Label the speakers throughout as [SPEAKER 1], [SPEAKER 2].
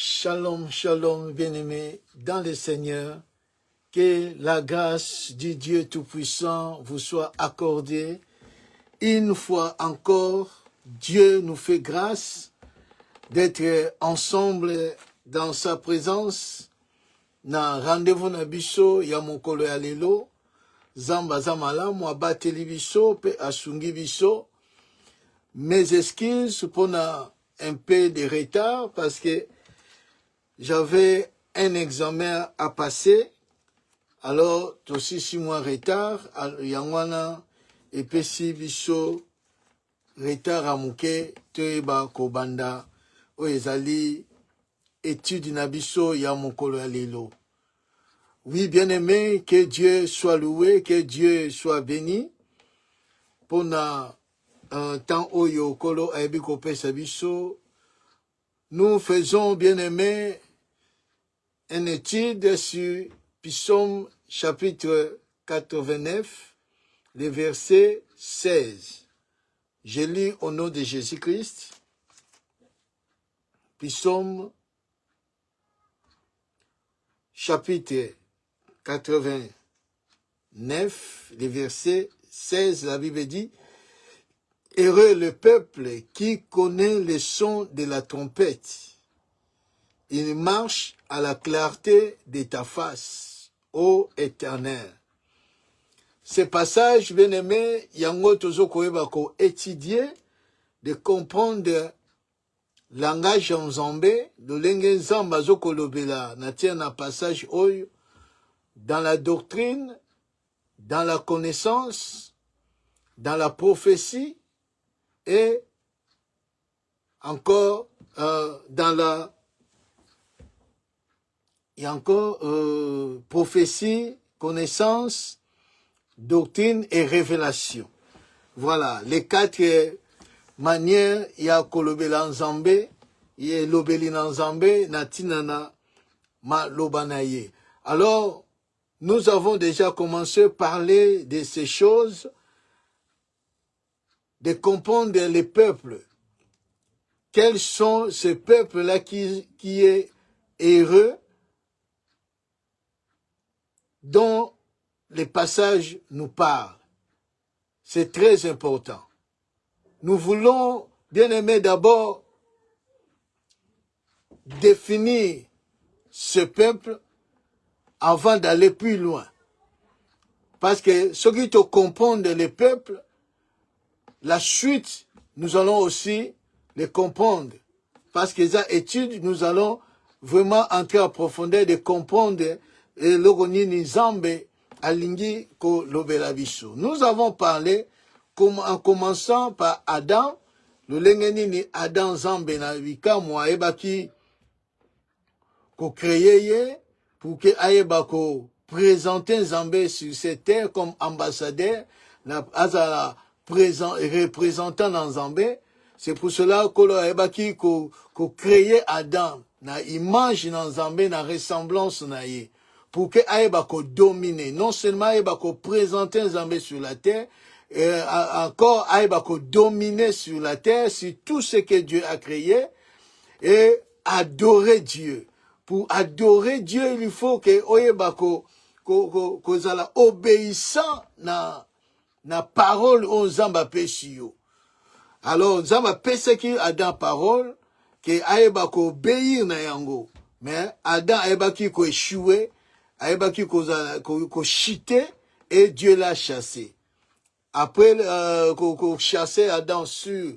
[SPEAKER 1] Shalom, shalom, bien-aimés dans le Seigneur. Que la grâce du Dieu Tout-Puissant vous soit accordée. Une fois encore, Dieu nous fait grâce d'être ensemble dans sa présence. Na rendez-vous na biso ya mokolo ya lelo. Zamba zamala mo abateli biso pe asungi biso. Mes excuses pour un peu de retard parce que j'avais un examen à passer. Alors, aussi 6 mois retard, yangwana epesi biso retard amuke toyeba kobanda oyo ezali étude na biso ya mokolo ya lelo. Oui, bien-aimé, que Dieu soit loué, que Dieu soit béni. Pona temps oyo kolo ayebi kopesa biso, nous faisons, bien-aimé, une étude sur Psaume chapitre 89, le verset 16. Je lis au nom de Jésus-Christ. Psaume chapitre 89, le verset 16, la Bible dit: Heureux le peuple qui connaît le son de la trompette. Il marche à la clarté de ta face, ô Éternel. Ce passage, bien-aimé, yango tozo koyeba ko étudier, de comprendre langage en Nzambe, de lenge Nzamba zo kolobela, na tia na passage oyo, dans la doctrine, dans la connaissance, dans la prophétie, et encore dans la prophétie, connaissance, doctrine et révélation. Voilà, les 4 manières ya kolobela Nzambe, ya lobeli na Nzambe, na tinana ma lobanaye. Alors, nous avons déjà commencé à parler de ces choses, de comprendre les peuples. Quels sont ces peuples-là qui est heureux, dont les passages nous parlent. C'est très important. Nous voulons, bien aimé, d'abord définir ce peuple avant d'aller plus loin. Parce que ceux qui te comprennent les peuples, la suite, nous allons aussi les comprendre. Parce que les études, nous allons vraiment entrer en profondeur de comprendre l'Ogonini Nzambe alingi ko lobela biso. Nous avons parlé en commençant par Adam, le lengenini Adam Nzambe na bikamwa ebaki ko créer pour que ayeba ko présenter Nzambe sur cette terre comme ambassadeur, azala représentant dans Nzambe. C'est pour cela que ayebaki ko créer Adam na image na Nzambe na ressemblance na ye. Pour que aïba ko dominer, non seulement aïba ko présenter Nzambe sur la terre, encore aïba ko dominer sur la terre, sur tout ce que Dieu a créé, et adorer Dieu. Pour adorer Dieu, il faut que aïba ko zala obéissant na parole au Nzamba pesio. Alors Nzamba pese ki Adam parole, que aïba ko obéir na yango. Mais Adam aïba ki ko échouer, aïbaki ko chité et Dieu l'a chassé. Après ko chassé Adam sur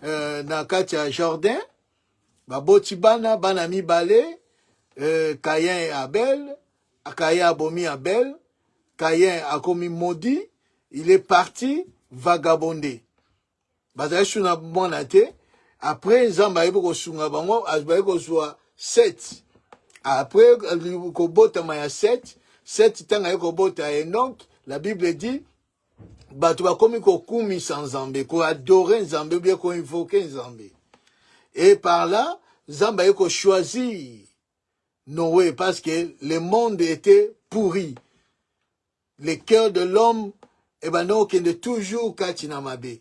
[SPEAKER 1] na kati ya jardin, baboti bana mibale, Caïn et Abel, Caïn abomi Abel, Caïn a commis maudit, il est parti vagabonder. Bazali suna mwana te, après Nzamba yebo ko sunga bango, azbaye ko soit 7. Après, kobota maya 7 tanga yeko bota Enoch, la Bible dit, batu bakomi ko kumi sans Nzambe, ko adorer Nzambe, bien ko invoquer Nzambe. Et par là, Nzamba yeko choisi Noé, parce que le monde était pourri. Le cœur de l'homme, non, qui est toujours katinamabe.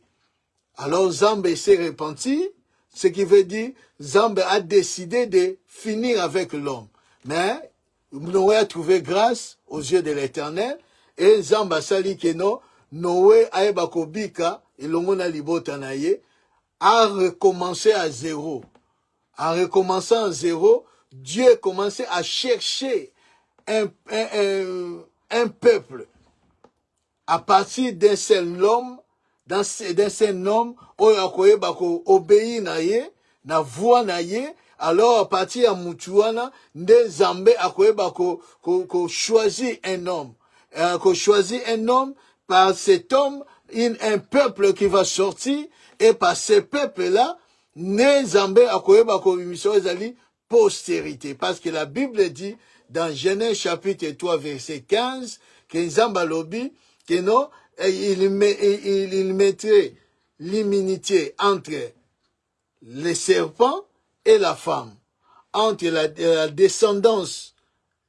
[SPEAKER 1] Alors Nzambe s'est repenti, Ce qui veut dire, Zambé a décidé de finir avec l'homme. Mais, Noé a trouvé grâce aux yeux de l'Éternel, et Zamba sali keno, Noé aeba kobika, ilongona libota na ye, a recommencé à zéro. En recommençant à zéro, Dieu commençait à chercher un peuple à partir d'un seul homme, d'un seul homme, où obéir na ye, na voix na ye, alors à partir ya mutuana, nde Zambé akoyeba ko choisir un homme, ko choisir un homme, par cet homme, un peuple qui va sortir, et par ce peuple-là, ne Zambé akoyeba ko bimisho ezali postérité, parce que la Bible dit dans Genèse chapitre 3 verset 15 que Zamba lobi que non, il mettrait l'immunité entre les serpents et la femme, entre la descendance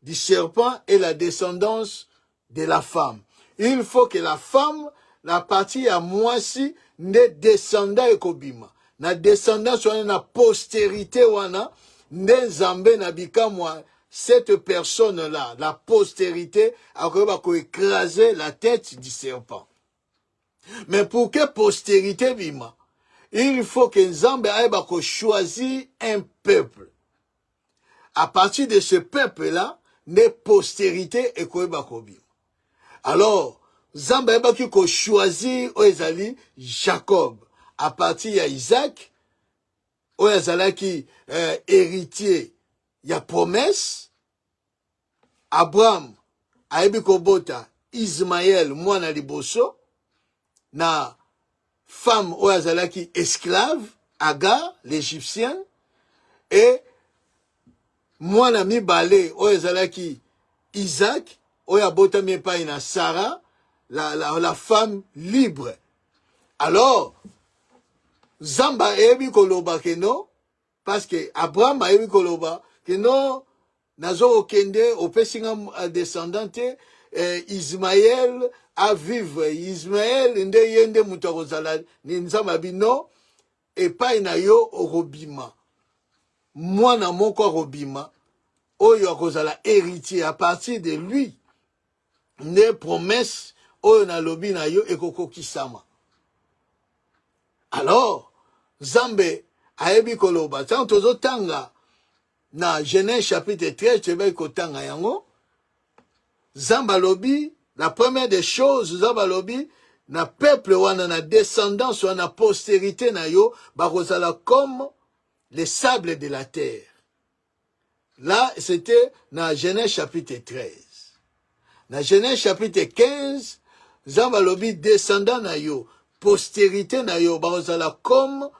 [SPEAKER 1] du serpent et la descendance de la femme. Il faut que la femme, la partie à moi si, ne descenda et kobima. Na descendance soit na postérité wana, ne zambe na bikamwa, cette personne-là, la postérité, a écraser la tête du serpent. Mais pour que postérité bima, il faut que Nzambe aeba choisir un peuple. À partir de ce peuple-là, ne postérité et koeba kobima. Alors, Nzambe aeba ki choisir oezali Jacob. À partir de Isaac, oezala ki héritier, ya promesse. Abraham ayebi kobota Ismaël mwana liboso na femme oyo azalaki esclave Agar l'égyptien, et mwana mibale oyo azalaki Isaac oyo abotami epai na Sarah la femme libre. Alors Zamba ayebi koloba ke non, parce que Abraham ayebi koloba ke non, nazo okende opesinga descendante Ismaël a vivre. Ismaël nde yende mutu akozala ni Nzamba bino epai na yo orobima. Mwana moko arobima oyo akozala héritier. À partir de lui ne promesse oyo na lobi na yo ekokokisama. Alors Nzambe ayebi koloba tant tozo tanga na Genèse chapitre 13, tu vas kotanga yango. Zamba lobi, la première des choses, Zamba lobi, na peuple wana na descendance wana postérité na yo, bakozala comme les sables de la terre. Là, c'était na Genèse chapitre 13. Na Genèse chapitre 15, Zamba lobi, descendant na yo, postérité na yo, bakozala comme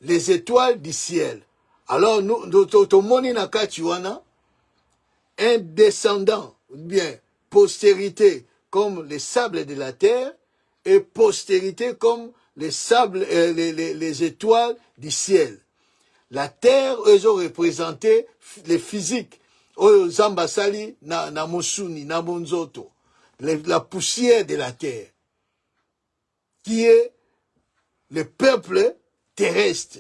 [SPEAKER 1] les étoiles du ciel. Alors, nous tomoni na kati wana, un descendant, bien, postérité comme les sables de la terre, et postérité comme les sables, les étoiles du ciel. La terre, eux ont représenté les physiques. Oyo Zamba sali na mosuni, na monzoto. La poussière de la terre. Qui est le peuple terrestre.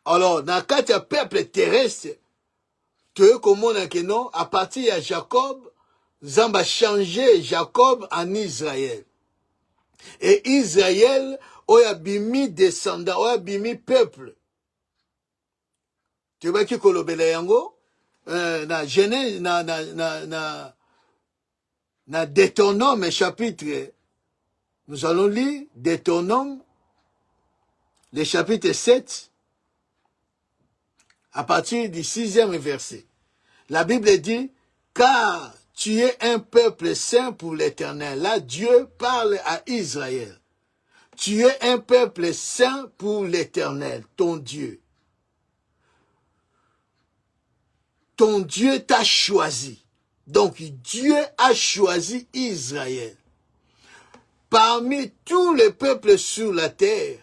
[SPEAKER 1] Alors, dans le cas du peuple terrestre, tu veux comprendre que non, à partir de Jacob, Zamba changé Jacob en Israël. Et Israël, oya bimi descendant, oya bimi peuple. Tu vois qui kolobela yango? Na Genèse, na Deutéronome chapitre, nous allons lire Deutéronome, le chapitre 7, à partir du 6e verset. La Bible dit, car tu es un peuple saint pour l'Éternel. Là, Dieu parle à Israël. Tu es un peuple saint pour l'Éternel, ton Dieu. Ton Dieu t'a choisi. Donc, Dieu a choisi Israël. Parmi tous les peuples sur la terre,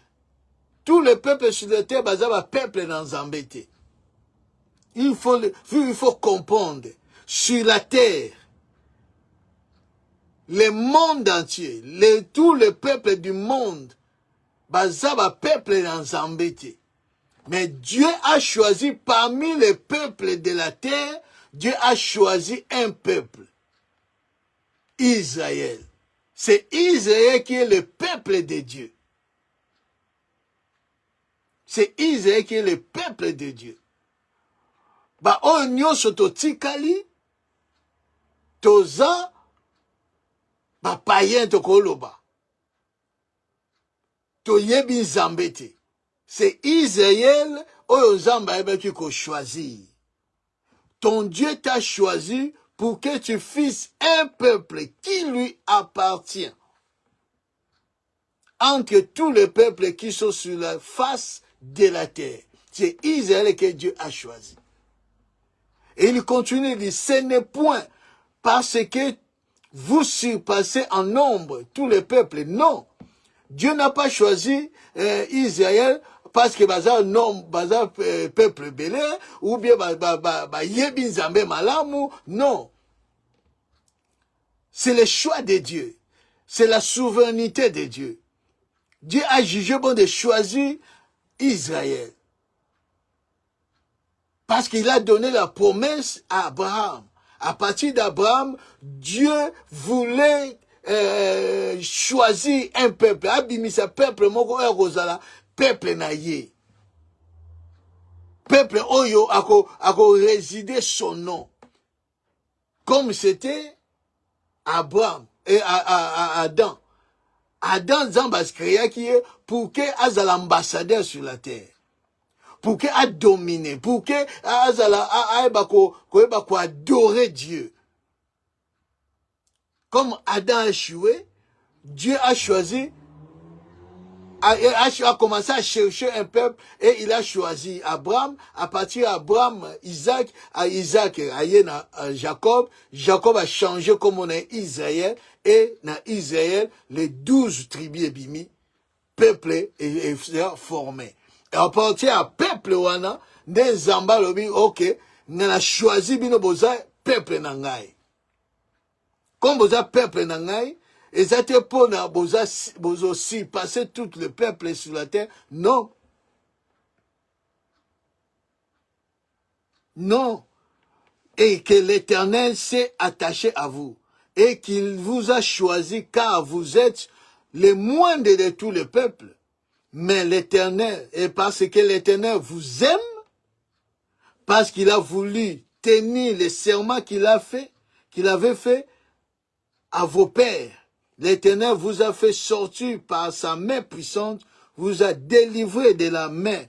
[SPEAKER 1] tous les peuples sur la terre, bazaba peuple dans Zambété. Il faut comprendre, sur la terre, le monde entier, tous les peuples du monde, baza ba peuple na Nzambe te. Mais Dieu a choisi parmi les peuples de la terre, Dieu a choisi un peuple, Israël. C'est Israël qui est le peuple de Dieu. C'est Israël qui est le peuple de Dieu. Ba oyo nyonso totikali, toza ba païen tokoloba. Toyebi Nzambe te. C'est Israël oyo Nzambe ayebaki ko choisir. Ton Dieu t'a choisi pour que tu fasses un peuple qui lui appartient. Entre tous les peuples qui sont sur la face de la terre. C'est Israël que Dieu a choisi. Et il continue, il dit, ce n'est point parce que vous surpassez en nombre tous les peuples. Non. Dieu n'a pas choisi Israël parce que peuple belé ou bien yebi Nzambe malamu. Non. C'est le choix de Dieu. C'est la souveraineté de Dieu. Dieu a jugé bon de choisir Israël. Parce qu'il a donné la promesse à Abraham. À partir d'Abraham, Dieu voulait choisir un peuple. Abimisa peuple moko kozala peuple na ye. Peuple oyo ako résider son nom. Comme c'était Abraham et Adam. Adam Zambas créa qui est pour que azal ambassadeur sur la terre. Pour que a dominer, pour que azala ko adorer Dieu. Comme Adam a échoué, Dieu a choisi, a commencé à chercher un peuple et il a choisi Abraham. À partir d'Abraham, Isaac, Jacob. Jacob a changé comme on est Israël. Et dans Israël, les 12 tribus ebimi, peuple et formé. Et à partir à peuple wana, des zamba lobi, ok, n'a choisi bino boza peuple nangai. Comme boza peuple nangai, et ça te pour na boza aussi passer tout le peuple sur la terre. Non. Non. Et que l'Éternel s'est attaché à vous. Et qu'il vous a choisi car vous êtes les moindres de tous les peuples. Mais l'Éternel, et parce que l'Éternel vous aime, parce qu'il a voulu tenir les serments qu'il avait fait à vos pères. L'Éternel vous a fait sortir par sa main puissante, vous a délivré de la main,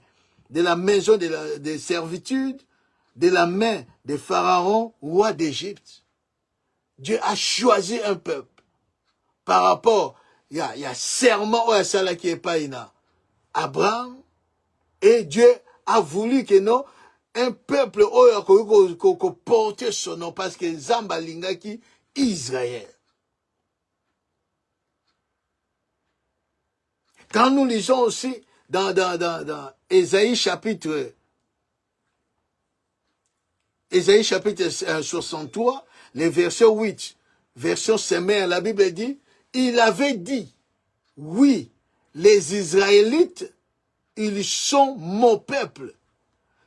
[SPEAKER 1] de la maison de servitude, de la main de Pharaon, roi d'Égypte. Dieu a choisi un peuple. Par rapport, il y a serment à ça qui est pas ina. Abraham, et Dieu a voulu que non, un peuple qui porte son nom, parce que Zamba Lingaki, Israël. Quand nous lisons aussi dans Ésaïe chapitre 63, le verset 8, version semaine, la Bible dit, il avait dit, oui, les Israélites, ils sont mon peuple.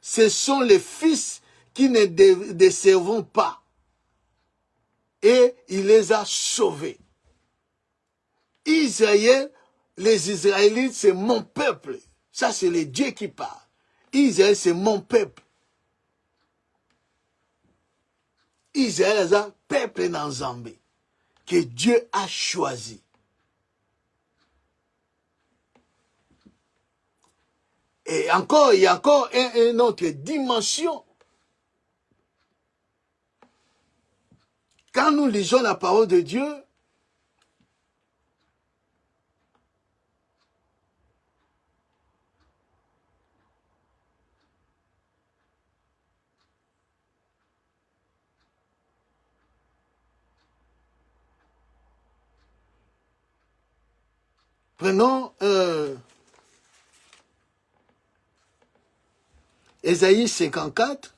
[SPEAKER 1] Ce sont les fils qui ne décevront pas. Et il les a sauvés. Israël, les Israélites, c'est mon peuple. Ça, c'est le Dieu qui parle. Israël, c'est mon peuple. Israël, c'est un peuple dans Zambie que Dieu a choisi. Et encore, il y a encore une autre dimension. Quand nous lisons la parole de Dieu, prenons Ésaïe 54.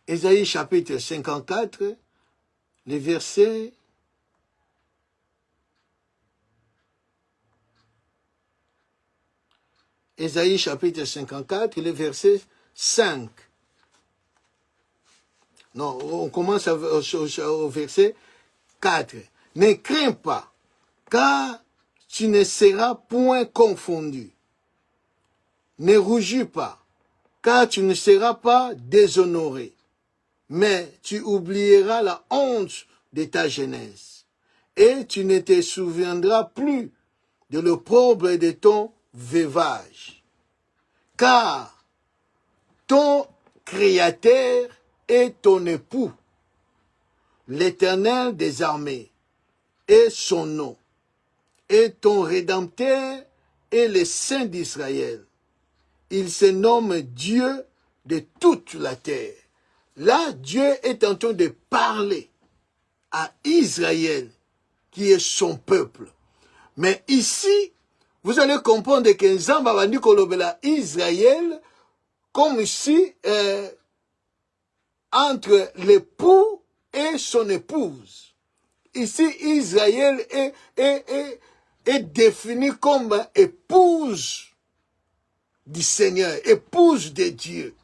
[SPEAKER 1] Ésaïe chapitre 54, le verset Ésaïe chapitre 54, le verset 5. Non, on commence au verset 4. Ne crains pas, car tu ne seras point confondu. Ne rougis pas, car tu ne seras pas déshonoré. Mais tu oublieras la honte de ta jeunesse, et tu ne te souviendras plus de l'opprobre de ton veuvage. Car ton Créateur est ton époux, l'Éternel des armées est son nom, et ton Rédempteur est le Saint d'Israël. Il se nomme Dieu de toute la terre. Là, Dieu est en train de parler à Israël, qui est son peuple. Mais ici, vous allez comprendre que Nzamba va dire kolobela Israël comme si entre l'époux et son épouse. Ici, Israël est défini comme épouse du Seigneur, épouse de Dieu.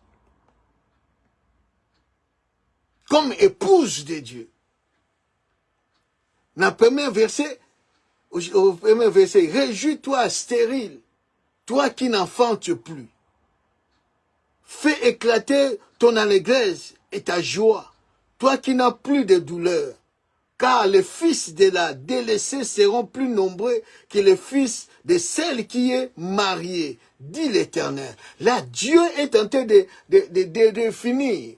[SPEAKER 1] Comme épouse de Dieu. Dans le premier verset, réjouis-toi stérile, toi qui n'enfantes plus. Fais éclater ton allégresse et ta joie, toi qui n'as plus de douleur. Car les fils de la délaissée seront plus nombreux que les fils de celle qui est mariée, dit l'Éternel. Là, Dieu est en train de définir.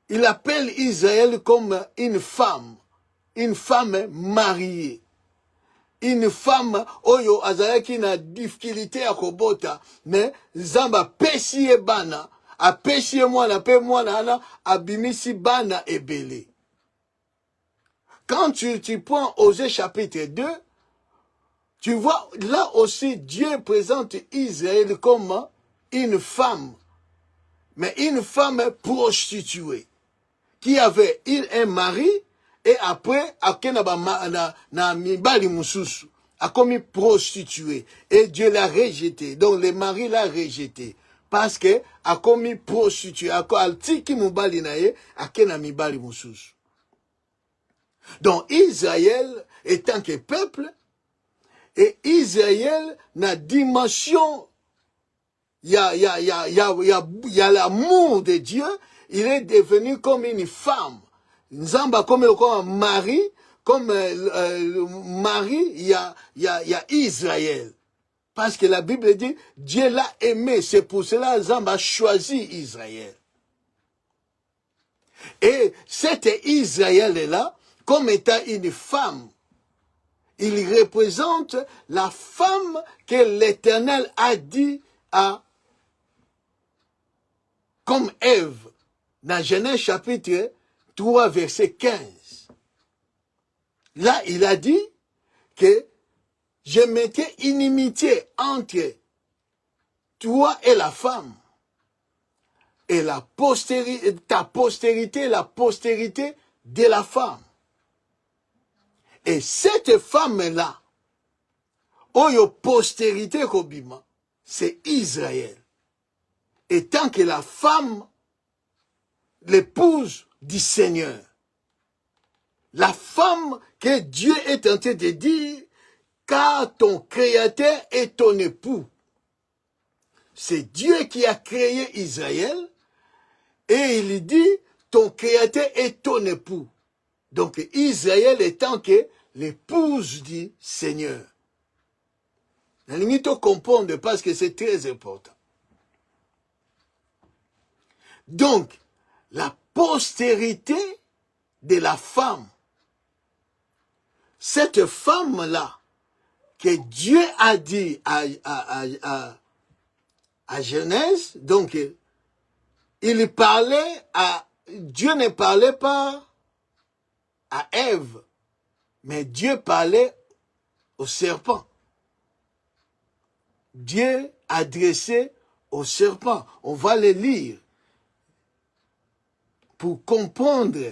[SPEAKER 1] Il appelle Israël comme une femme mariée. Une femme, oyo azalaki na difficulté à kobota, mais Zamba pesi e bana, a pesi e mwana, pe mwana ana, abimisi bana ebele. Quand tu prends Osée chapitre 2, tu vois, là aussi, Dieu présente Israël comme une femme, mais une femme prostituée, qui avait un mari, et après, na mibali mususu, a commis prostituée, et Dieu l'a rejeté, donc le mari l'a rejeté, parce que a commis prostituée, a tiki mibali na ye, a kena mibali mususu. Donc Israël étant que peuple, et Israël na dimension, il y a l'amour de Dieu, il est devenu comme une femme. Nzamba comme un mari, comme mari, il y a Israël. Parce que la Bible dit, Dieu l'a aimé, c'est pour cela Nzamba a choisi Israël. Et cet Israël-là, comme étant une femme, il représente la femme que l'Éternel a dit comme Ève, dans Genèse chapitre 3, verset 15. Là, il a dit que je mettais inimitié entre toi et la femme, et la postérité, ta postérité, la postérité de la femme. Et cette femme-là, oyo postérité kobima, c'est Israël. Et tant que la femme, l'épouse du Seigneur, la femme que Dieu est en train de dire, car ton Créateur est ton époux. C'est Dieu qui a créé Israël, et il dit, ton Créateur est ton époux. Donc Israël étant que l'épouse du Seigneur. La limite au comprendre parce que c'est très important. Donc, la postérité de la femme, cette femme-là, que Dieu a dit à Genèse, donc, il parlait Dieu ne parlait pas à Ève, mais Dieu parlait au serpent. Dieu adressait au serpent. On va le lire pour comprendre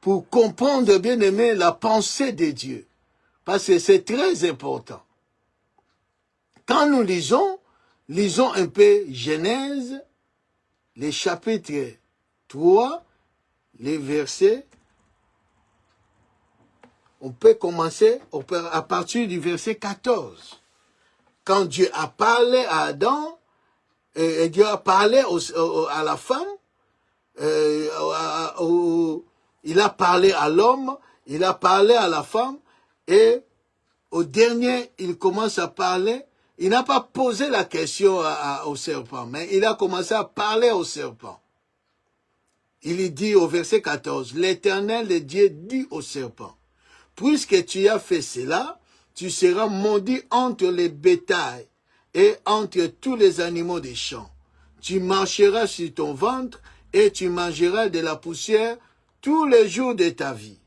[SPEAKER 1] pour comprendre, bien aimé, la pensée de Dieu. Parce que c'est très important. Quand nous lisons un peu Genèse, les chapitres 3, les versets, on peut commencer à partir du verset 14. Quand Dieu a parlé à Adam, et Dieu a parlé à la femme, il a parlé à l'homme, il a parlé à la femme, et au dernier, il commence à parler. Il n'a pas posé la question au serpent, mais il a commencé à parler au serpent. Il dit au verset 14, l'Éternel, le Dieu, dit au serpent, puisque tu as fait cela, tu seras maudit entre les bétails et entre tous les animaux des champs. Tu marcheras sur ton ventre et tu mangeras de la poussière tous les jours de ta vie.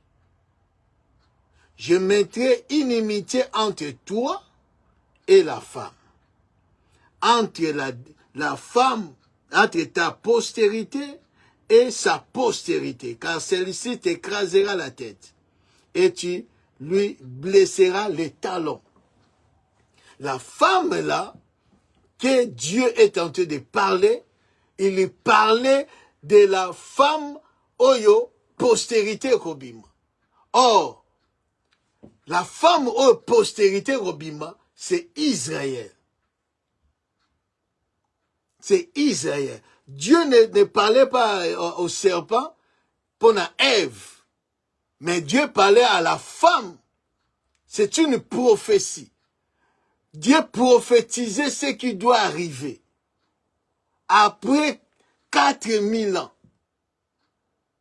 [SPEAKER 1] Je mettrai inimitié entre toi et la femme, entre la femme, entre ta postérité et sa postérité, car celle-ci t'écrasera la tête et tu lui blesseras les talons. La femme là, que Dieu est en train de parler, il lui parlait de la femme oyo postérité robima. Or, la femme oyo postérité robima, c'est Israël. C'est Israël. Dieu ne parlait pas au serpent pour Ève, mais Dieu parlait à la femme. C'est une prophétie. Dieu prophétisait ce qui doit arriver. Après 4000 ans,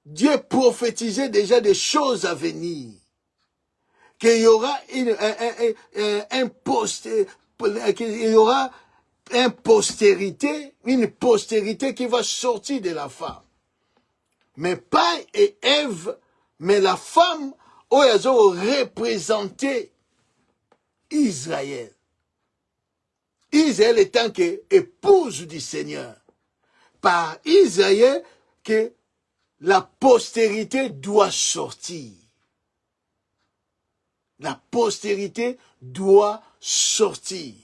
[SPEAKER 1] Dieu prophétisait déjà des choses à venir. Qu'il y aura une postérité qui va sortir de la femme. Mais pas Ève, mais la femme, où elles ont représenté Israël. Israël étant que épouse du Seigneur. Par Israël que la postérité doit sortir. La postérité doit sortir.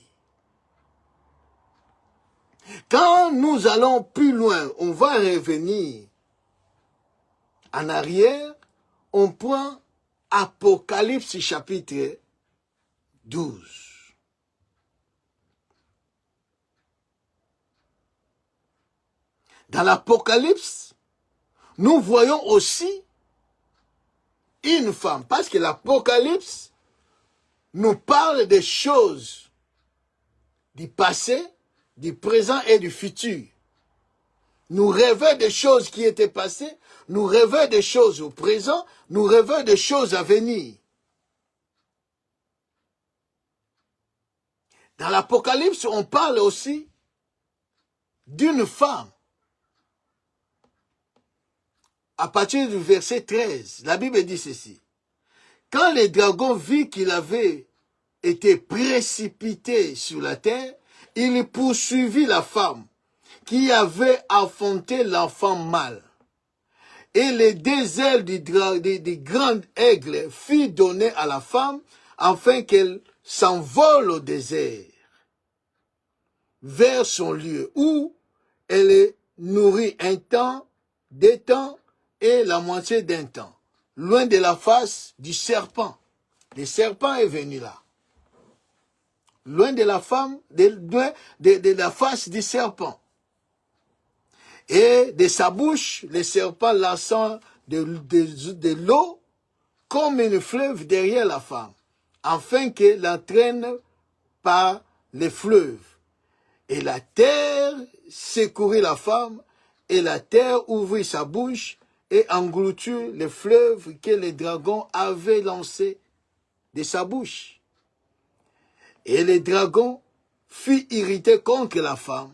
[SPEAKER 1] Quand nous allons plus loin, on va revenir en arrière, on prend Apocalypse chapitre 12. Dans l'Apocalypse, nous voyons aussi une femme, parce que l'Apocalypse nous parle des choses du passé, du présent et du futur. Nous rêvons des choses qui étaient passées, nous rêvons des choses au présent, nous rêvons des choses à venir. Dans l'Apocalypse, on parle aussi d'une femme. À partir du verset 13, la Bible dit ceci. Quand le dragon vit qu'il avait été précipité sur la terre, il poursuivit la femme qui avait affronté l'enfant mâle. Et les deux ailes du grand aigle furent données à la femme afin qu'elle s'envole au désert vers son lieu où elle est nourrie un temps, 2 temps et la moitié d'un temps, loin de la face du serpent. Le serpent est venu là. Loin de la femme, de la face du serpent. Et de sa bouche, le serpent lançant de l'eau comme une fleuve derrière la femme, afin qu'elle l'entraîne par les fleuves. Et la terre secourut la femme, et la terre ouvrit sa bouche et engloutit les fleuves que le dragon avait lancés de sa bouche. Et le dragon fut irrité contre la femme,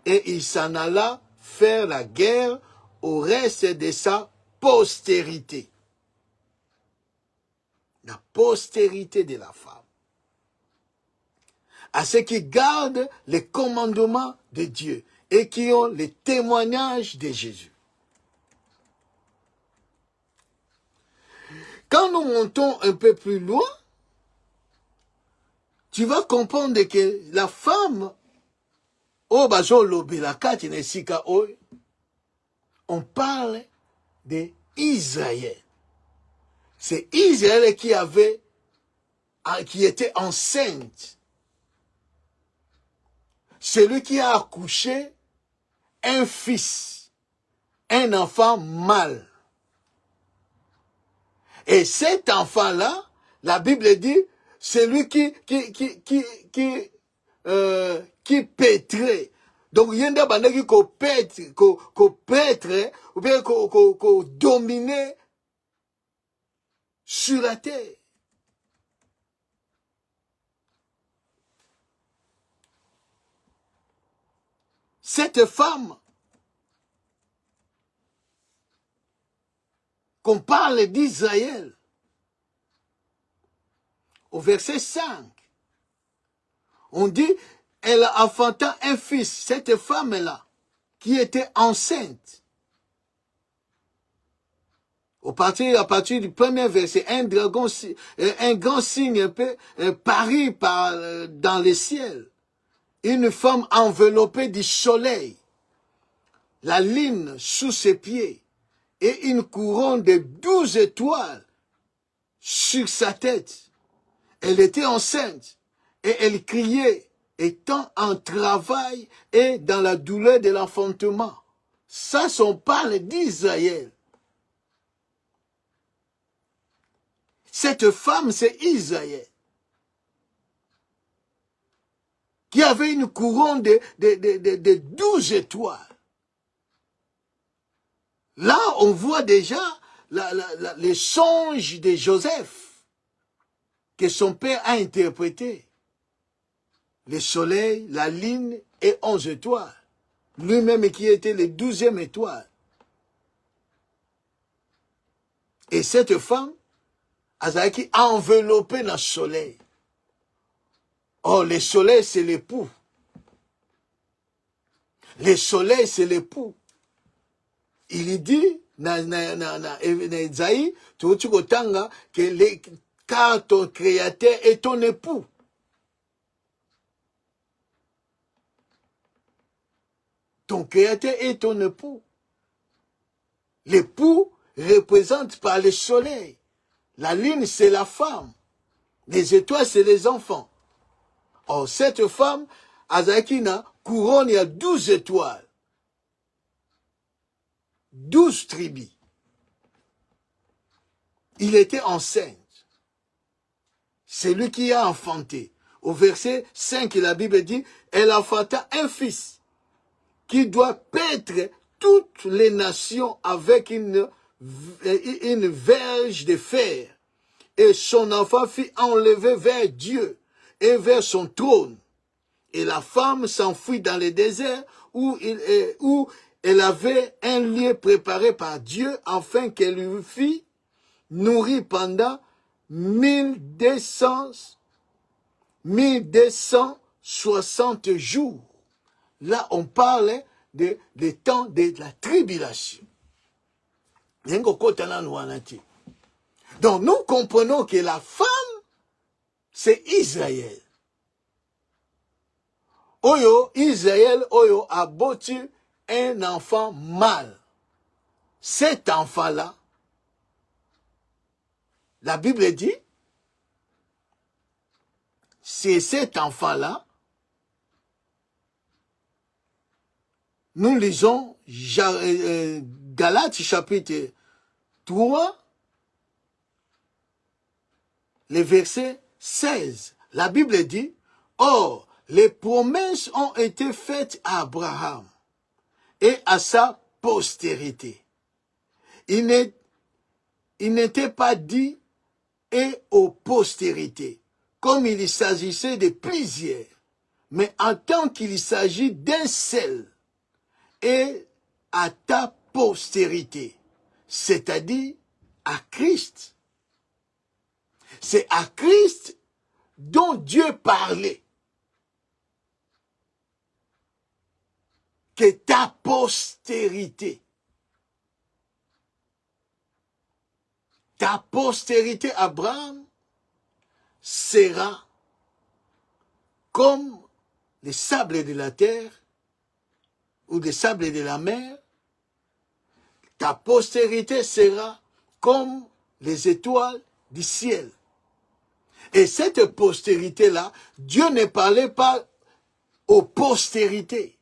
[SPEAKER 1] et il s'en alla faire la guerre au reste de sa postérité. La postérité de la femme. À ceux qui gardent les commandements de Dieu et qui ont les témoignages de Jésus. Quand nous montons un peu plus loin, tu vas comprendre que la femme, oh, on parle d'Israël. C'est Israël qui était enceinte. Celui qui a accouché un fils, un enfant mâle. Et cet enfant-là, la Bible dit, c'est lui qui pétrait. Donc, il y a des gens qui pètrent, ou bien qui dominent sur la terre. Cette femme, qu'on parle d'Israël, au verset 5, on dit, elle enfanta un fils, cette femme-là, qui était enceinte. À partir du premier verset, un grand signe un peu paru dans le ciel. Une femme enveloppée du soleil, la lune sous ses pieds, et une couronne de 12 étoiles sur sa tête. Elle était enceinte, et elle criait, étant en travail et dans la douleur de l'enfantement. Ça, on parle d'Israël. Cette femme, c'est Israël, qui avait une couronne de 12 étoiles. Là, on voit déjà les songes de Joseph que son père a interprété. Le soleil, la lune et 11 étoiles. Lui-même qui était le 12e étoile. Et cette femme, Azaki a enveloppé dans le soleil. Oh, le soleil, c'est l'époux. Le soleil, c'est l'époux. Il dit, Esaïe, car ton créateur est ton époux. Ton créateur est ton époux. L'époux représente par le soleil. La lune, c'est la femme. Les étoiles, c'est les enfants. Or, cette femme, Azakina, couronne, il y a 12 étoiles. 12 tribus. Il était enceinte. C'est lui qui a enfanté. Au verset 5, la Bible dit, elle enfanta un fils qui doit paître toutes les nations avec une verge de fer. Et son enfant fut enlevé vers Dieu et vers son trône. Et la femme s'enfuit dans le désert où elle avait un lieu préparé par Dieu afin qu'elle lui fût nourrie pendant 1260 jours. Là, on parle des temps de la tribulation. Donc, nous comprenons que la femme, c'est Israël. Oyo, Israël, Oyo a bâti un enfant mâle. Cet enfant-là, la Bible dit, c'est cet enfant-là, nous lisons Galates chapitre 3, le verset 16. La Bible dit, or, les promesses ont été faites à Abraham et à sa postérité. Il n'était pas dit et aux postérités, comme il s'agissait de plusieurs, mais en tant qu'il s'agit d'un seul, et à ta postérité, c'est-à-dire à Christ. C'est à Christ dont Dieu parlait. Que ta postérité. ta postérité, Abraham, sera comme les sables de la terre ou les sables de la mer. Ta postérité sera comme les étoiles du ciel. Et cette postérité-là, Dieu ne parlait pas aux postérités,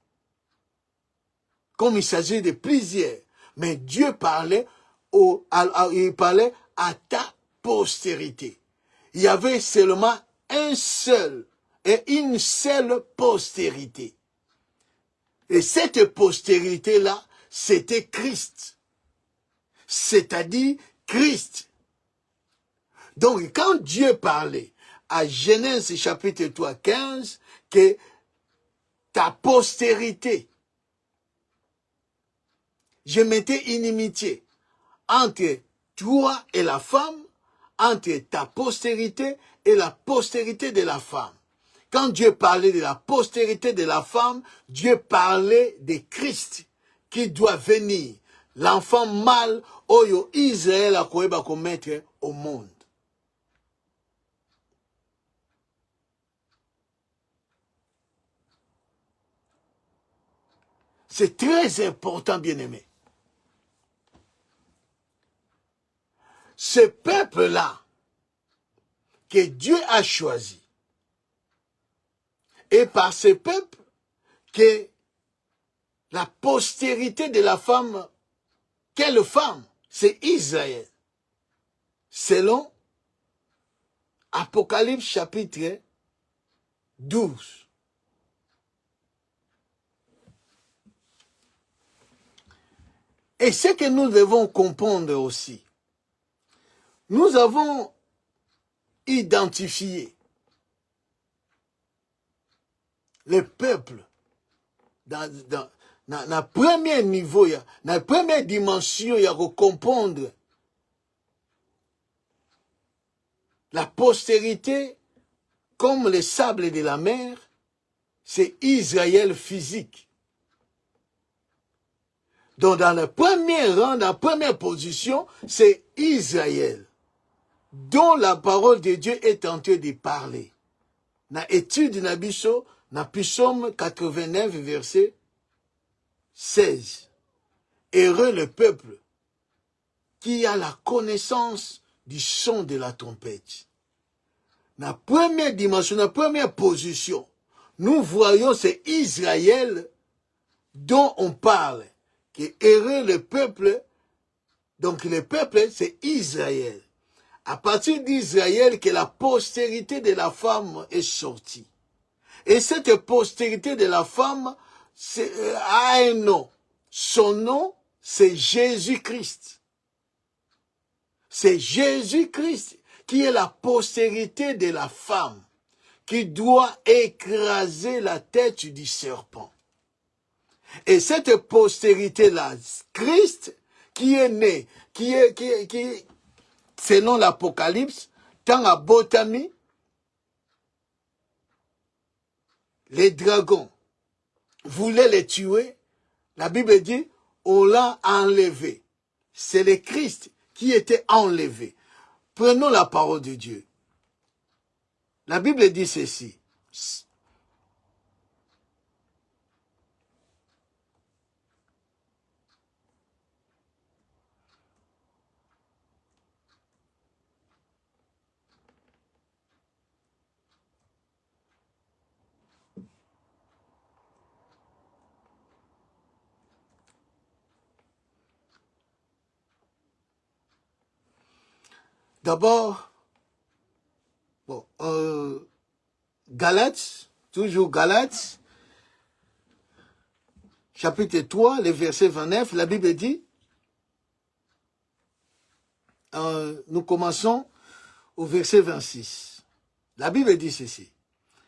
[SPEAKER 1] comme il s'agit de plusieurs, mais Dieu parlait, il parlait à ta postérité. Il y avait seulement un seul et une seule postérité. Et cette postérité-là, c'était Christ. C'est-à-dire Christ. Donc, quand Dieu parlait à Genèse chapitre 3, 15, que ta postérité, je mettais inimitié entre toi et la femme, entre ta postérité et la postérité de la femme. Quand Dieu parlait de la postérité de la femme, Dieu parlait de Christ qui doit venir, l'enfant mâle oyo Israël a koyeba komettre au monde. C'est très important, bien-aimé. Ce peuple-là que Dieu a choisi, et par ce peuple que la postérité de la femme, quelle femme? C'est Israël. Selon Apocalypse chapitre 12. Et ce que nous devons comprendre aussi, nous avons identifié le peuple dans le premier niveau, dans la première dimension, il y a de comprendre la postérité comme les sables de la mer, c'est Israël physique. Donc dans le premier rang, dans la première position, c'est Israël, dont la parole de Dieu est en train de parler. Dans l'étude de Nabiso, dans Psaume 89, verset 16. Heureux le peuple qui a la connaissance du son de la trompette. Dans la première dimension, dans la première position, nous voyons c'est Israël dont on parle. Que heureux le peuple, donc le peuple c'est Israël. À partir d'Israël que la postérité de la femme est sortie. Et cette postérité de la femme a un nom. Son nom, c'est Jésus-Christ. C'est Jésus-Christ qui est la postérité de la femme, qui doit écraser la tête du serpent. Et cette postérité-là, Christ, qui est né, qui selon l'Apocalypse, tant à Botami, les dragons voulaient les tuer. La Bible dit, on l'a enlevé. C'est le Christ qui était enlevé. Prenons la parole de Dieu. La Bible dit ceci. D'abord, bon, Galates, toujours Galates, chapitre 3, le verset 29, la Bible dit, nous commençons au verset 26. La Bible dit ceci.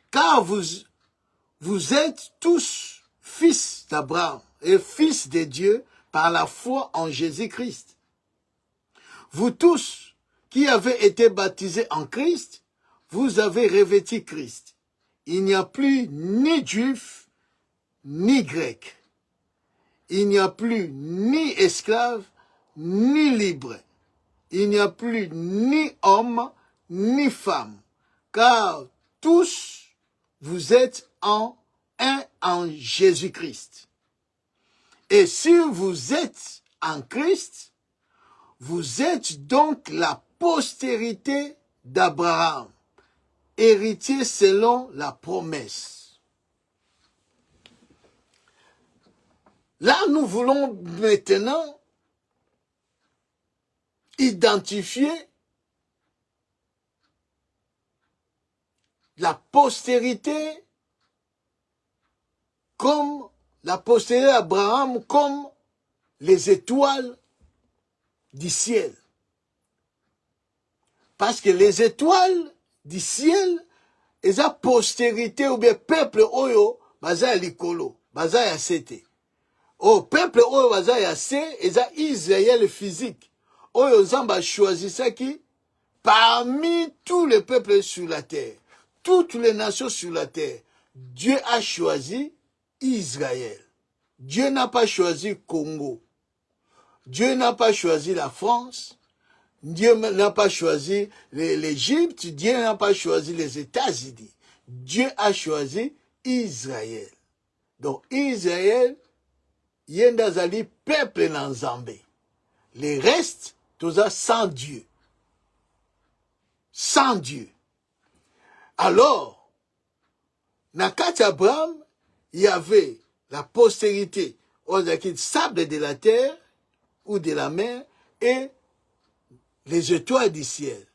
[SPEAKER 1] Car vous êtes tous fils d'Abraham et fils de Dieu par la foi en Jésus-Christ. Vous tous qui avez été baptisés en Christ, vous avez revêtu Christ. Il n'y a plus ni juif, ni grec. Il n'y a plus ni esclave, ni libre. il n'y a plus ni homme ni femme, car tous vous êtes un en Jésus-Christ. Et si vous êtes en Christ, vous êtes donc la postérité d'Abraham, héritier selon la promesse. Là, nous voulons maintenant identifier la postérité comme la postérité d'Abraham comme les étoiles du ciel. Parce que les étoiles du ciel, eza postérité ou bien peuple oyo baza ya likolo, baza ya sete. Oh, peuple oyo baza ya se, eza Israël physique. Oyo Nzamba choisissaki parmi tous les peuples sur la terre, toutes les nations sur la terre. Dieu a choisi Israël. Dieu n'a pas choisi Congo. Dieu n'a pas choisi la France. Dieu n'a pas choisi l'Égypte. Dieu n'a pas choisi les États-Unis. Dieu a choisi Israël. Donc Israël, yenda zali peuple na Nzambe. Les restes, tout ça sans Dieu. Sans Dieu. Alors, Nakati Abraham, il y avait la postérité, on dit sable de la terre ou de la mer et les étoiles du ciel.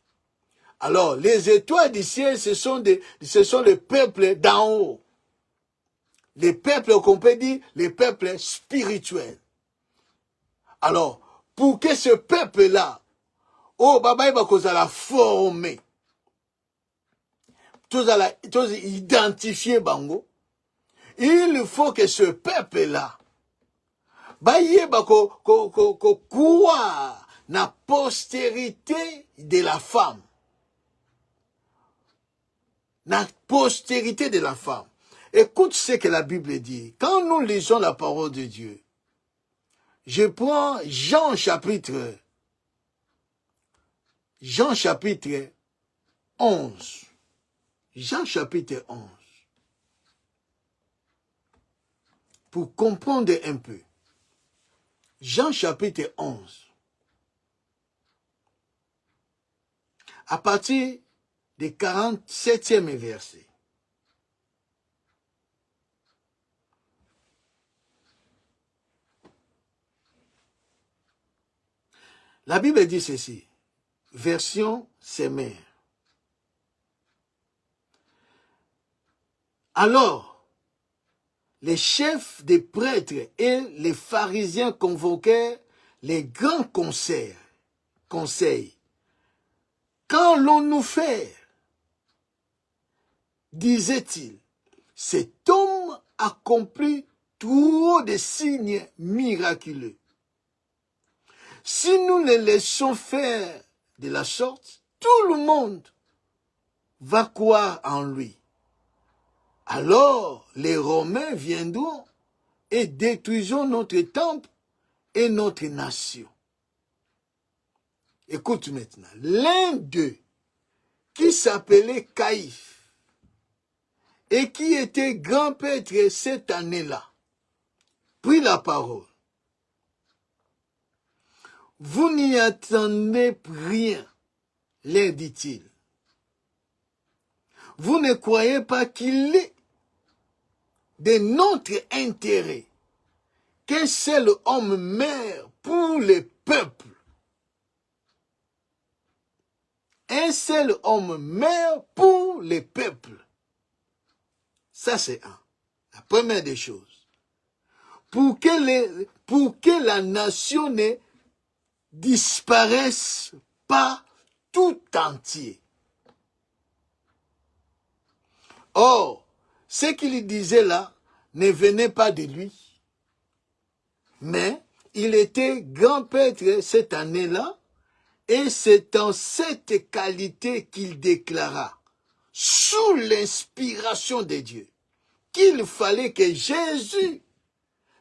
[SPEAKER 1] Alors, les étoiles du ciel, ce sont les peuples d'en haut. Les peuples qu'on peut dire, les peuples spirituels. Alors, pour que ce peuple-là, oh, Baba, il va la former. Tous identifier Bango. Il faut que ce peuple-là, croire la postérité de la femme. La postérité de la femme. Écoute ce que la Bible dit. Quand nous lisons la parole de Dieu, je prends Jean chapitre 11. Jean chapitre 11. Pour comprendre un peu. Jean chapitre 11. À partir du 47e verset. La Bible dit ceci. Version Semère. Alors, les chefs des prêtres et les pharisiens convoquèrent les grands conseils. Qu'allons-nous faire? Disait-il, cet homme accomplit trop de signes miraculeux. Si nous le laissons faire de la sorte, tout le monde va croire en lui. Alors les Romains viendront et détruiront notre temple et notre nation. Écoute maintenant, l'un d'eux, qui s'appelait Caïphe, et qui était grand prêtre cette année-là, prit la parole. Vous n'y attendez rien, leur dit-il. Vous ne croyez pas qu'il est de notre intérêt qu'un seul homme meurt pour les peuples. Un seul homme meurt pour les peuples. Ça, c'est un. La première des choses. Pour que la nation ne disparaisse pas tout entier. Or, ce qu'il disait là ne venait pas de lui. Mais il était grand prêtre cette année-là, et c'est en cette qualité qu'il déclara, sous l'inspiration de Dieu, qu'il fallait que Jésus,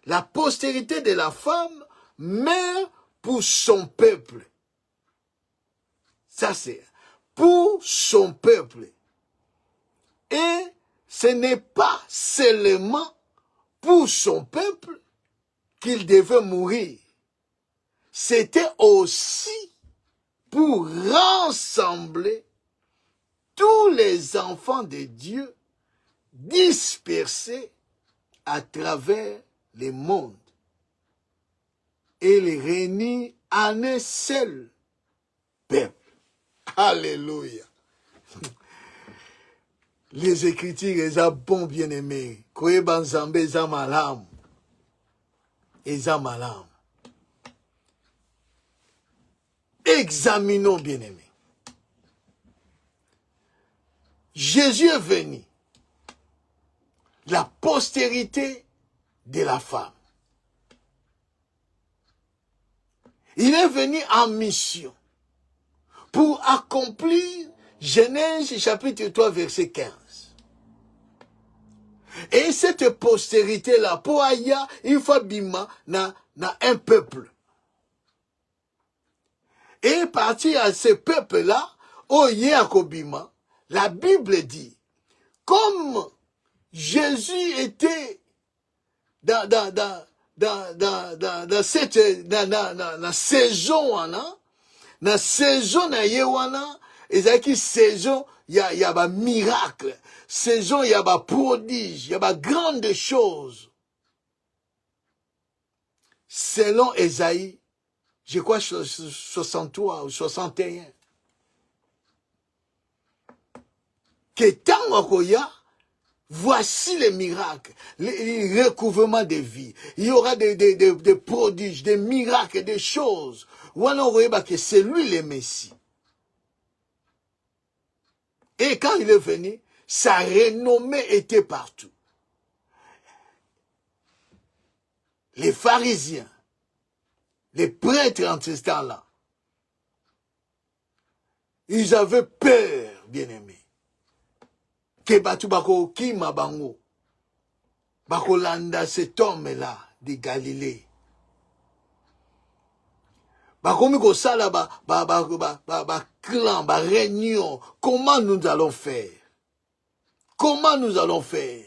[SPEAKER 1] la postérité de la femme, meure pour son peuple. Ça c'est pour son peuple. Et ce n'est pas seulement pour son peuple qu'il devait mourir. C'était aussi pour rassembler tous les enfants de Dieu dispersés à travers le monde et les réunir en un seul peuple. Alléluia. Les Écritures, les a bon bien-aimés. Koye banzambe, les a malam. Les a malam. Examinons, bien-aimés. Jésus est venu. La postérité de la femme. Il est venu en mission pour accomplir Genèse chapitre 3 verset 15. Et cette postérité-là, pour aya, il faut bima na un peuple. Et partir à ce peuple-là, oye akobima, la Bible dit, comme Jésus était dans cette saison, na saison na yewana, ezaki saison, y a ba miracle, saison, y a ba prodige, y a ba grande chose. Selon Esaïe, je crois 63 ou 61. Que tant okoya, voici les miracles, les recouvrements de vie. Il y aura des prodiges, des miracles, des choses. Ou alors, vous voyez que c'est lui le Messie. Et quand il est venu, sa renommée était partout. Les pharisiens, les prêtres en ce temps-là, ils avaient peur, bien-aimés. Que batu bako kima bango, bako landa cet homme-là de Galilée. Bako miko sala clan, réunion. Comment nous allons faire? Comment nous allons faire?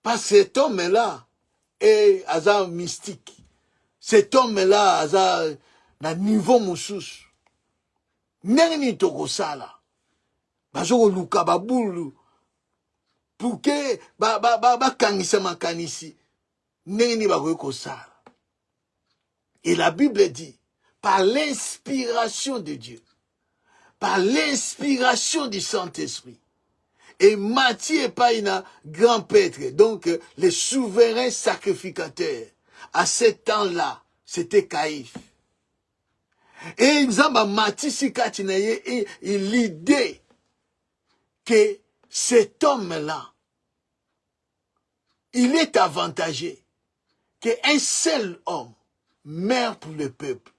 [SPEAKER 1] Parce que cet homme-là est hasard mystique. Cet homme-là hasard na niveau moussous. Neni toko sala. Bazo luka babulu. Pour que kangisa makanisi. Neni bako sala. Et la Bible dit, par l'inspiration de Dieu, par l'inspiration du Saint-Esprit, et Matthieu n'est pas un grand prêtre, donc le souverain sacrificateur, à ce temps-là, c'était Caïphe. Et Nzamba Matthieu Sikatinaye l'idée que cet homme-là, il est avantagé qu'un seul homme meurt pour le peuple.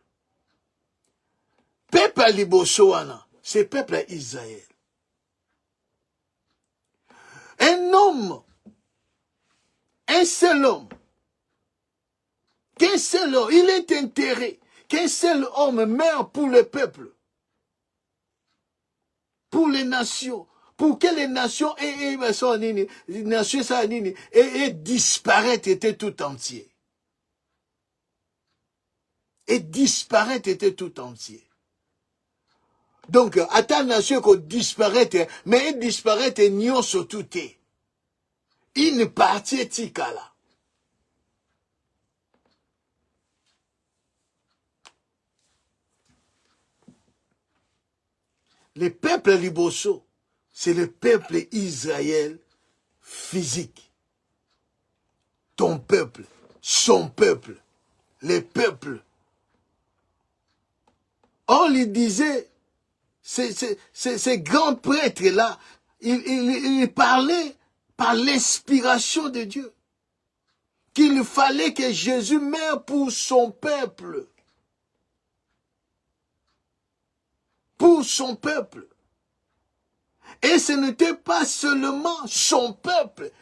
[SPEAKER 1] Peuple à Libosoana, c'est peuple à Israël. Un homme, un seul homme, qu'un seul homme, il est intérêt qu'un seul homme meurt pour le peuple, pour les nations, pour que les nations et disparaître était tout entier. Et disparaître était tout entier. Donc, à ta nation qu'on disparaître, mais disparaître n'y surtout est. Une partie est là. Le peuple Liboso, c'est le peuple Israël physique. Ton peuple, son peuple, les peuples. On lui disait, ces grands prêtres-là, ils parlaient par l'inspiration de Dieu. Qu'il fallait que Jésus meure pour son peuple. Pour son peuple. Et ce n'était pas seulement son peuple.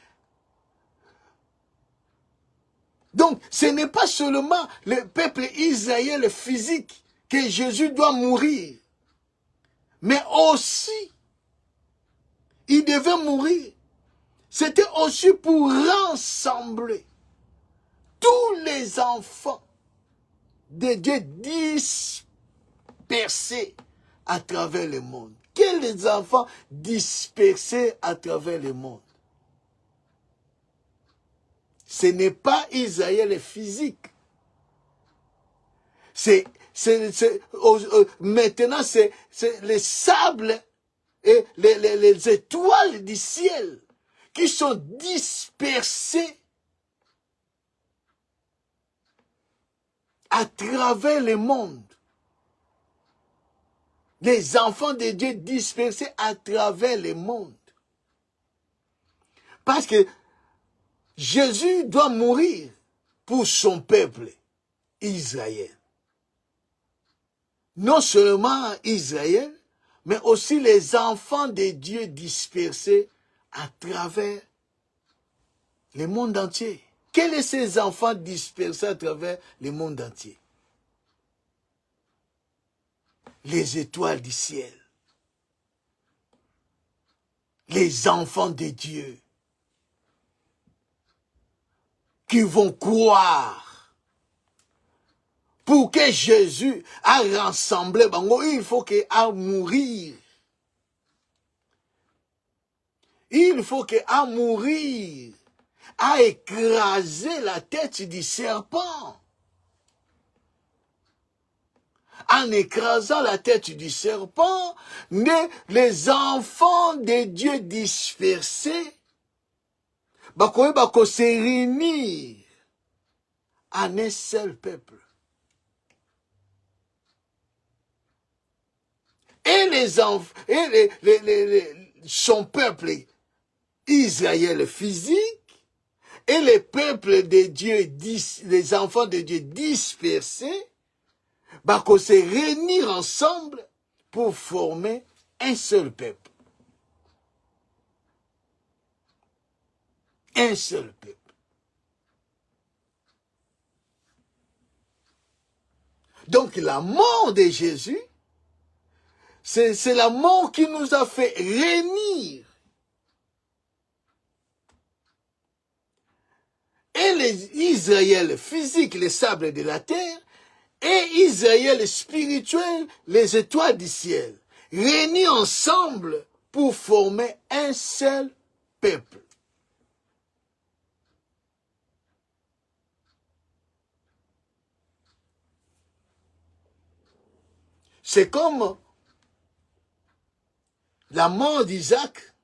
[SPEAKER 1] Donc, ce n'est pas seulement le peuple israélien physique que Jésus doit mourir. Mais aussi, il devait mourir. C'était aussi pour rassembler tous les enfants de Dieu dispersés à travers le monde. Quels enfants dispersés à travers le monde? Ce n'est pas Israël physique. Maintenant, c'est les sables et les étoiles du ciel qui sont dispersés à travers le monde. Les enfants de Dieu dispersés à travers le monde. Parce que Jésus doit mourir pour son peuple, Israël. Non seulement Israël, mais aussi les enfants de Dieu dispersés à travers le monde entier. Quels sont ces enfants dispersés à travers le monde entier? Les étoiles du ciel. Les enfants de Dieu qui vont croire. Pour que Jésus a rassemblé, il faut qu'il a mourir. Il faut qu'il a mourir, a écrasé la tête du serpent. En écrasant la tête du serpent, les enfants de Dieu dispersés, se réunir en un seul peuple. Et les enfants, et son peuple, Israël physique, et les peuples de Dieu, les enfants de Dieu dispersés, se réunir ensemble pour former un seul peuple. Un seul peuple. Donc la mort de Jésus, c'est la mort qui nous a fait réunir. Et les Israël physique, les sables de la terre, et Israël spirituel, les étoiles du ciel, réunis ensemble pour former un seul peuple. C'est comme la mort d'Isaac.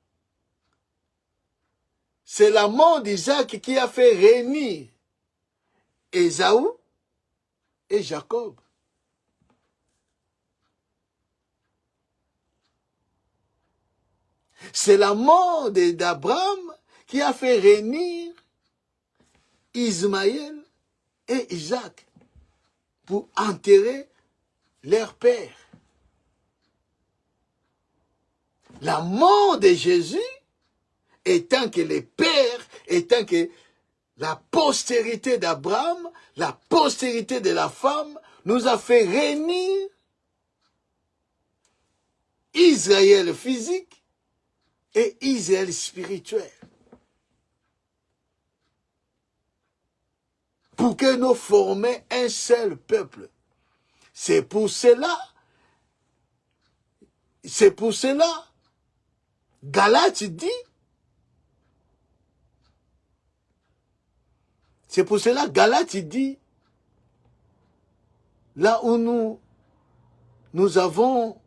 [SPEAKER 1] C'est la mort d'Isaac qui a fait réunir Ésaü et Jacob. C'est la mort d'Abraham qui a fait réunir Ismaël et Isaac pour enterrer leur père. La mort de Jésus, étant que les pères, étant que la postérité d'Abraham, la postérité de la femme, nous a fait réunir Israël physique et Israël spirituel. Pour que nous formions un seul peuple. C'est pour cela, Galates dit, c'est pour cela Galates dit, là où nous avons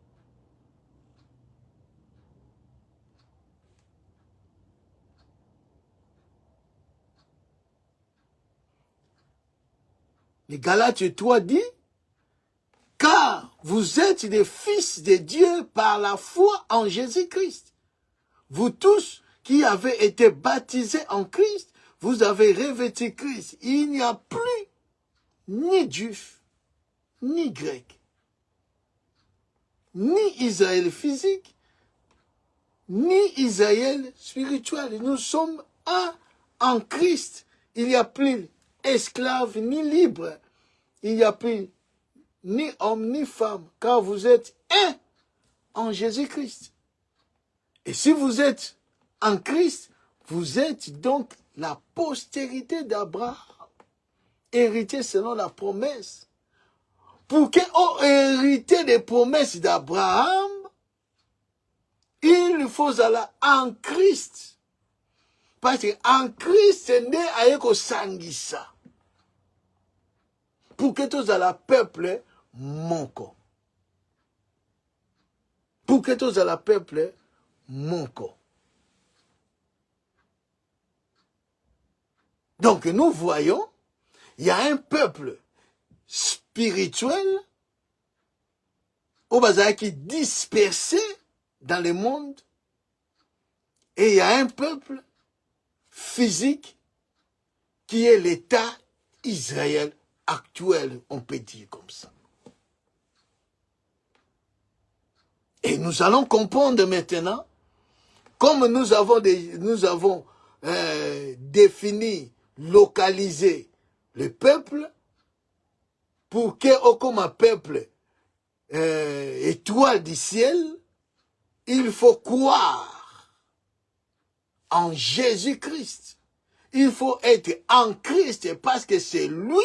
[SPEAKER 1] les Galates 3 dit, car vous êtes des fils de Dieu par la foi en Jésus-Christ. Vous tous qui avez été baptisés en Christ, vous avez revêtu Christ. Il n'y a plus ni juif, ni grec, ni Israël physique, ni Israël spirituel. Nous sommes un en Christ. Il n'y a plus esclave ni libre. Il n'y a plus ni homme ni femme, car vous êtes un en Jésus-Christ. Et si vous êtes en Christ, vous êtes donc la postérité d'Abraham, héritier selon la promesse. Pour qu'on hérité des promesses d'Abraham, il faut aller en Christ. Parce qu'en Christ, né ayeko sangisa. Pour que tous à la peuple monko. Pour que tous à la peuple monko. Donc nous voyons, il y a un peuple spirituel au bazar qui est dispersé dans le monde, et il y a un peuple physique qui est l'État Israël actuel, on peut dire comme ça. Et nous allons comprendre maintenant, comme nous avons défini, localisé le peuple, pour que, comme un peuple étoile du ciel, il faut croire en Jésus-Christ. Il faut être en Christ parce que c'est lui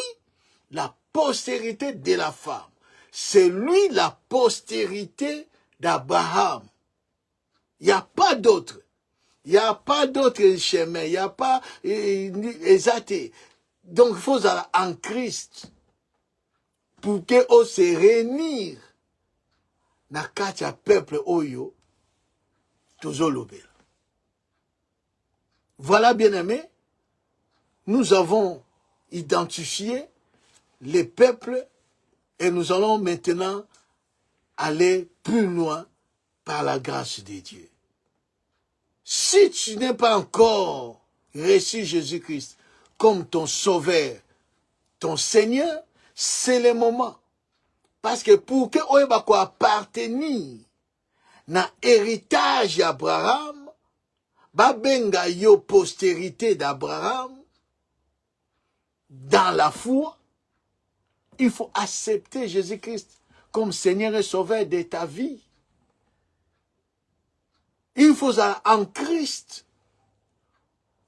[SPEAKER 1] la postérité de la femme. C'est lui la postérité d'Abraham. Il n'y a pas d'autre. Il n'y a pas d'autre chemin. Il n'y a pas exact. Donc il faut aller en Christ pour que on se réunir na kati ya peuple oyo tozolobela. Voilà, bien-aimés, nous avons identifié les peuples et nous allons maintenant aller plus loin par la grâce de Dieu. Si tu n'es pas encore reçu Jésus-Christ comme ton sauveur, ton Seigneur, c'est le moment. Parce que pour que on appartenir na héritage d'Abraham, babenga yo postérité d'Abraham, dans la foi, il faut accepter Jésus-Christ comme Seigneur et Sauveur de ta vie. Il faut aller en Christ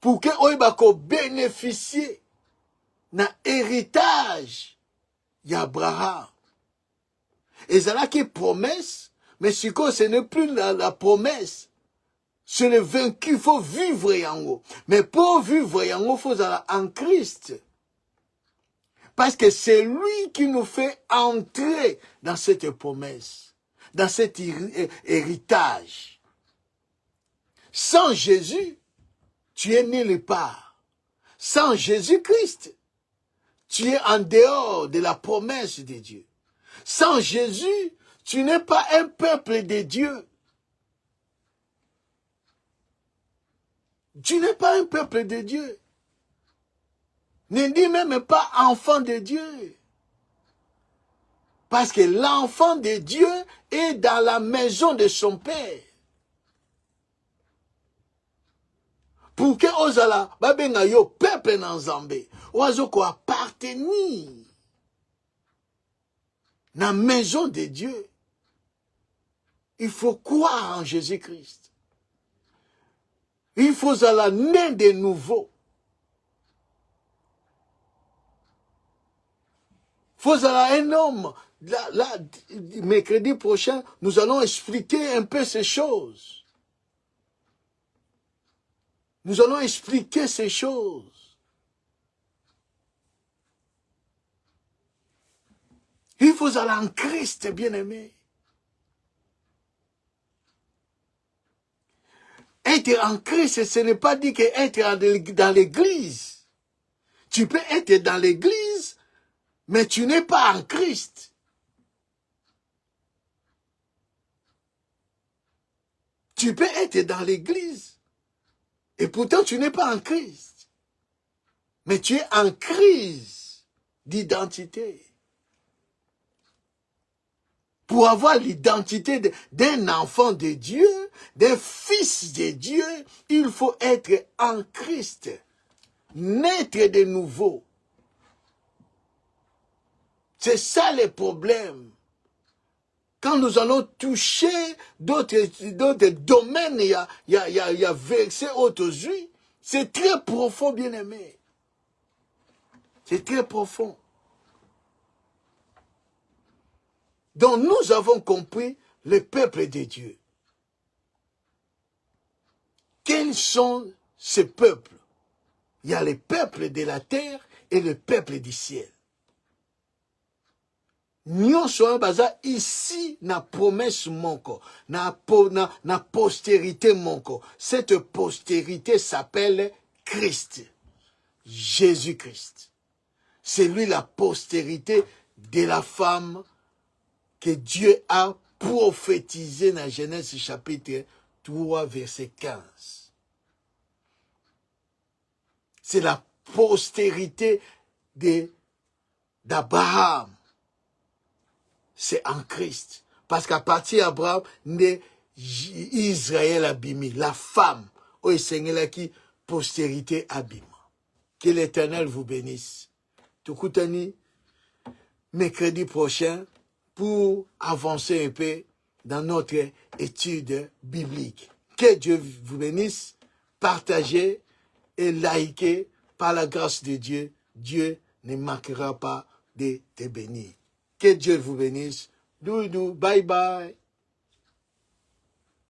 [SPEAKER 1] pour que on bénéficier d'un héritage d'Abraham. Et c'est là qui est promesse, mais ce n'est plus la promesse. C'est le vaincu, il faut vivre en haut. Mais pour vivre en haut, il faut aller en Christ. Parce que c'est lui qui nous fait entrer dans cette promesse, dans cet héritage. Sans Jésus, tu es nulle part. Sans Jésus-Christ, tu es en dehors de la promesse de Dieu. Sans Jésus, tu n'es pas un peuple de Dieu. Tu n'es pas un peuple de Dieu. Ne dis même pas enfant de Dieu. Parce que l'enfant de Dieu est dans la maison de son Père. Pour que ozala babenga yo peuple na Nzambe, oazo ko appartenir na maison de Dieu. Il faut croire en Jésus-Christ. Il faut la naître de nouveau. Il faut un homme. Là, mercredi prochain, nous allons expliquer un peu ces choses. Nous allons expliquer ces choses. Il faut aller en Christ, bien-aimé. Être en Christ, ce n'est pas dire qu'être dans l'église. Tu peux être dans l'église, mais tu n'es pas en Christ. Tu peux être dans l'église, et pourtant tu n'es pas en Christ. Mais tu es en crise d'identité. Pour avoir l'identité d'un enfant de Dieu, d'un fils de Dieu, il faut être en Christ, naître de nouveau. C'est ça le problème. Quand nous allons toucher d'autres domaines, il y a versé aujourd'hui. C'est très profond, bien-aimé. C'est très profond. Donc nous avons compris le peuple de Dieu. Quels sont ces peuples? Il y a le peuple de la terre et le peuple du ciel. Nous sommes basés ici, na promesse monko, na postérité monko. Cette postérité s'appelle Christ. Jésus-Christ. C'est lui la postérité de la femme que Dieu a prophétisé dans Genèse chapitre 3, verset 15. C'est la postérité d'Abraham. C'est en Christ. Parce qu'à partir d'Abraham, né Israël abîmé, la femme, au Seigneur qui postérité abîme. Que l'Éternel vous bénisse. Toukoutani, mercredi prochain, pour avancer un peu dans notre étude biblique. Que Dieu vous bénisse, partagez et likez par la grâce de Dieu. Dieu ne manquera pas de te bénir. Que Dieu vous bénisse. Doudou, bye bye.